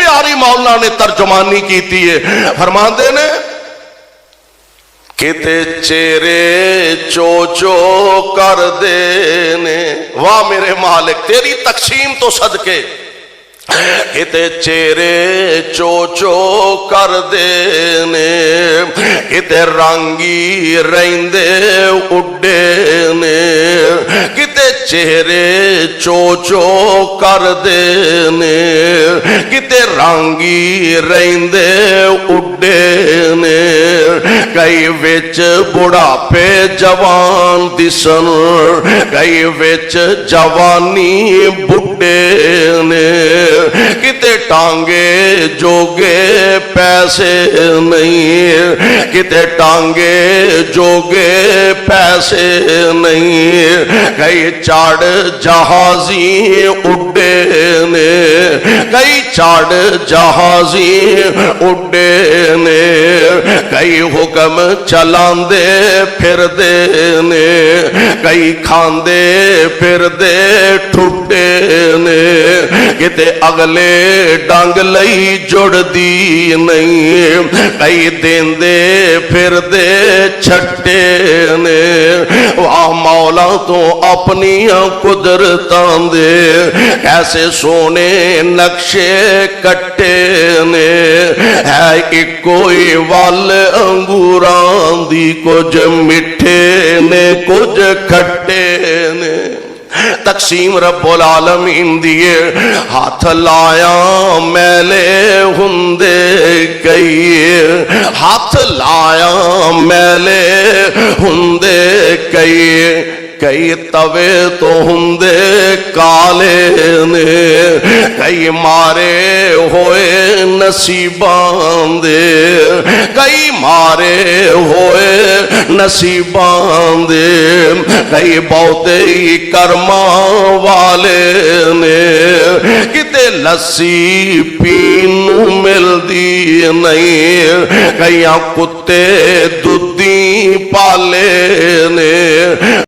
प्यारी मौला ने तर्जमानी की है। फरमाते ने किते चेहरे चो चो कर देने, वाह मेरे मालिक तेरी तकसीम तो सदके, किते चेहरे चो चो कर देने, किते रंगी रहिंदे उड्डे ने, किते चेहरे चो चो कर देने, किते रंगी रहिंदे उड्डे ने, कई विच बुढ़ापे जवान दिसन, कई विच जवानी बुढ़े ने, किते टांगे जोगे पैसे नहीं, किते टांगे जोगे पैसे नहीं, कई चढ़ जहाजी उड्डे ने, कई चढ़ जहाजी उड्डे ने, कई हुक्म चलांदे फिरदे ने, कई खांदे फिरदे ठुड्डे ने, किते अगले डंग लई जुड़दी नहीं, कई देंदे फिरदे छट्टे ने, वाह मौला तो अपनी कुदरतां दे कैसे सोने नक्शे कट्टे ने, है इको ही वल अंगूरां दी, कुछ मिठे ने कुछ खट्टे ने। तकसीम रब्बुल आलमीन दिए, हाथ लाया मैले हुंदे कई, हाथ लाया मैले हुंदे कई, कई तवे तो हुंदे काले ने, कई मारे होए नसीबां दे, कई मारे होए नसीबां दे, कई बहुते ही कर्मा वाले ने, किते लस्सी पीन मिलदी नहीं, कई कुत्ते दुधी पाले ने,